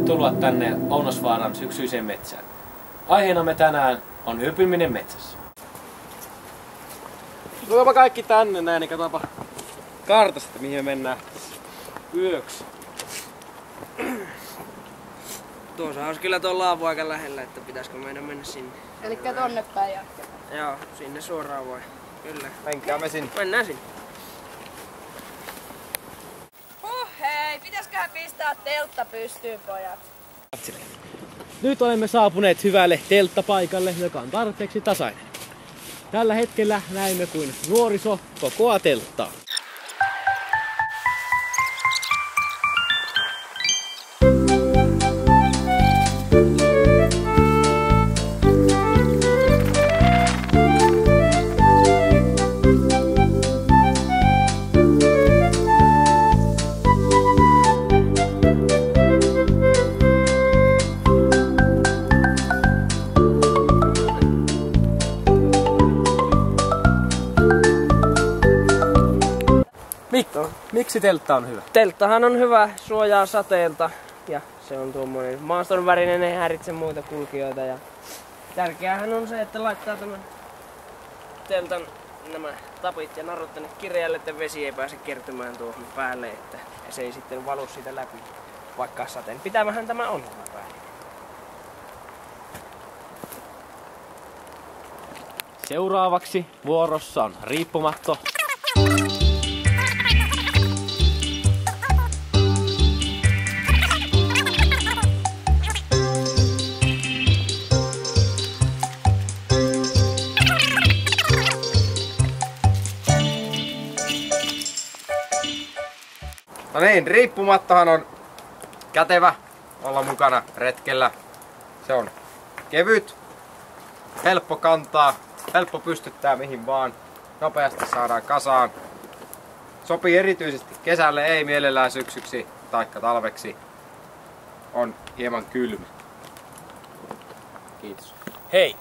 Tervetuloa tänne Ounasvaaran syksyiseen metsään. Aiheenamme tänään on yöpyminen metsässä. Tulkapa kaikki tänne näin, niin katsotaanpa kartasta, mihin me mennään yöksi. Tuossa olisi kyllä tuo laavu aika lähellä, että pitäisikö meidän mennä sinne. Elikkä tonne päin jatketaan. Joo, sinne suoraan voi. Kyllä. Menkää me sinne. Mennään sinne. Hei, pitäisköhän pistää teltta pystyyn, pojat? Nyt olemme saapuneet hyvälle telttapaikalle, joka on tarpeeksi tasainen. Tällä hetkellä näemme kuin nuoriso kokoaa telttaa. Mikko, miksi teltta on hyvä? Telttahan on hyvä, suojaa sateelta ja se on tuommoinen maaston värinen, ei häiritse muita kulkijoita. Ja tärkeäähän on se, että laittaa tämän teltan nämä tapit ja narut tänne kireälle, että vesi ei pääse kertymään tuohon päälle, että se ei sitten valu siitä läpi, vaikka sateen pitämähän tämä on tämä päälle. Seuraavaksi vuorossa on riippumatto. No niin, riippumattohan on kätevä olla mukana retkellä. Se on kevyt, helppo kantaa, helppo pystyttää mihin vaan, nopeasti saadaan kasaan. Sopii erityisesti kesälle, ei mielellään syksyksi taikka talveksi. On hieman kylmä. Kiitos. Hei!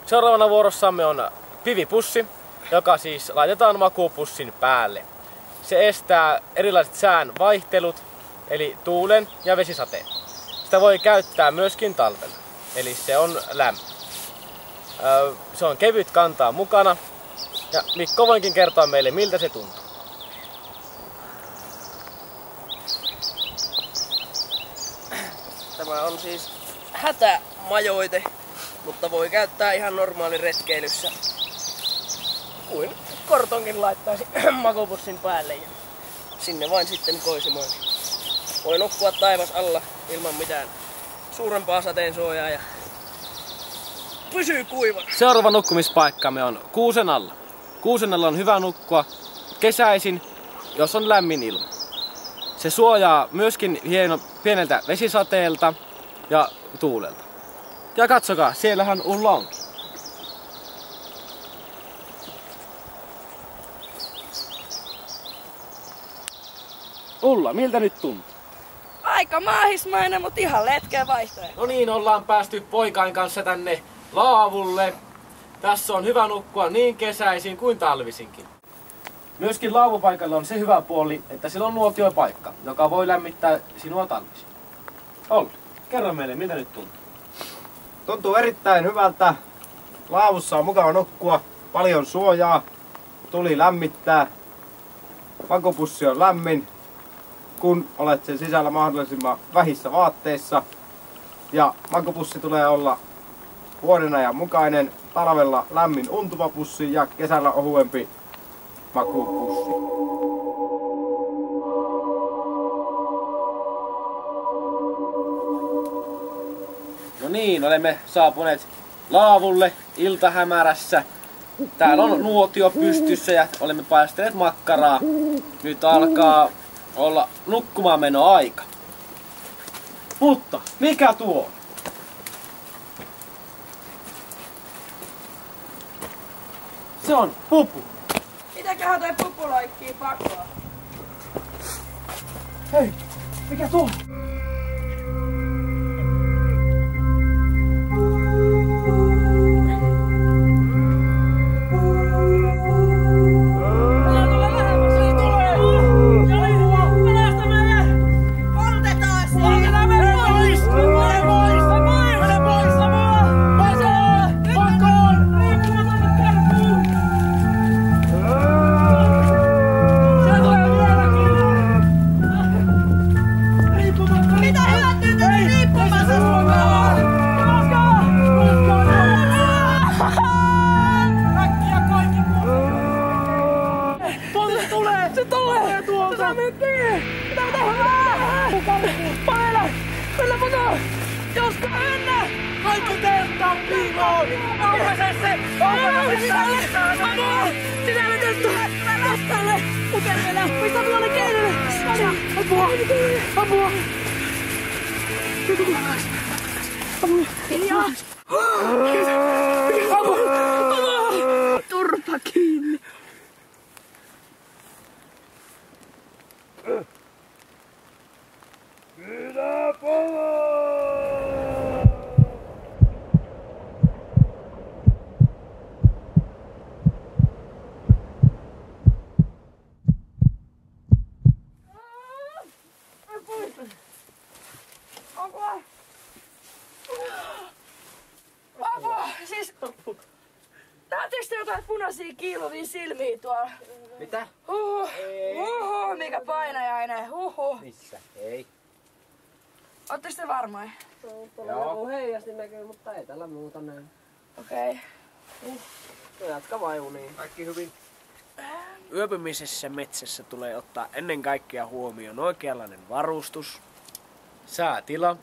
Seuraavana vuorossamme on pivipussi, joka siis laitetaan makuupussin päälle. Se estää erilaiset sään vaihtelut, eli tuulen ja vesisateen. Sitä voi käyttää myöskin talvella, eli se on lämmin. Se on kevyt kantaa mukana, ja Mikko voinkin kertoa meille, miltä se tuntuu. Tämä on siis hätämajoite, mutta voi käyttää ihan normaali retkeilyssä. Kuin kortonkin laittaisi makuupussin päälle ja sinne vain sitten koisimaan. Voi nukkua taivas alla ilman mitään suurempaa sateensuojaa ja pysyy kuivana. Seuraava nukkumispaikkamme on kuusen alla. Kuusen alla on hyvä nukkua kesäisin, jos on lämmin ilma. Se suojaa myöskin pieneltä vesisateelta ja tuulelta. Ja katsokaa, siellähän Ulla onkin. Ulla, miltä nyt tuntuu? Aika maahismainen, mutta ihan letkeä vaihtoehto. No niin, ollaan päästy poikain kanssa tänne laavulle. Tässä on hyvä nukkua niin kesäisin kuin talvisinkin. Myöskin laavupaikalla on se hyvä puoli, että sillä on nuotiopaikka, joka voi lämmittää sinua talvisin. Olli, kerro meille, miltä nyt tuntuu? Tuntuu erittäin hyvältä. Laavussa on mukava nukkua, paljon suojaa, tuli lämmittää, makuupussi on lämmin, kun olet sen sisällä mahdollisimman vähissä vaatteissa. Ja makuupussi tulee olla vuoden ajan mukainen, talvella lämmin untuva pussi ja kesällä ohuempi makuupussi. No niin, olemme saapuneet laavulle iltahämärässä. Täällä on nuotio pystyssä ja olemme paistaneet makkaraa. Nyt alkaa olla nukkumaan menoaika. Mutta mikä tuo on? Se on pupu. Mitäköhän toi pupu loikkii pakoon? Hei, mikä tuo? Poltetaan siellä! Kaikki telttaa piiloon! Aukaise se! Apua! Sisälle telttu! Tälle! Pukervele! Pistä tuolle keinelle! Apua! Apua! Apua! Hiljaa! Apua! Apua! Turpa kiinni! Minä palaan! Apua! Apua! Siis... Näettekö te jotain punaisia kiiluvia silmiä tuolla? Mitä? Mikä painajainen. Missä? Ei. Ootteko te varmoja? Joo. Heijasti näkyy, mutta ei tällä muuta näy. Okei. No jatka vaan uniin. Kaikki hyvin. Yöpymisessä metsässä tulee ottaa ennen kaikkea huomioon oikeanlainen varustus. Säätila.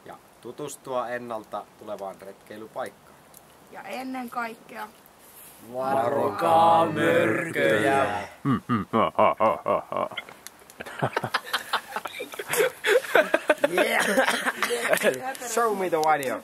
Ja tutustua ennalta tulevaan retkeilypaikkaan. Ja ennen kaikkea. Varokaa mörköjä. Show me the video.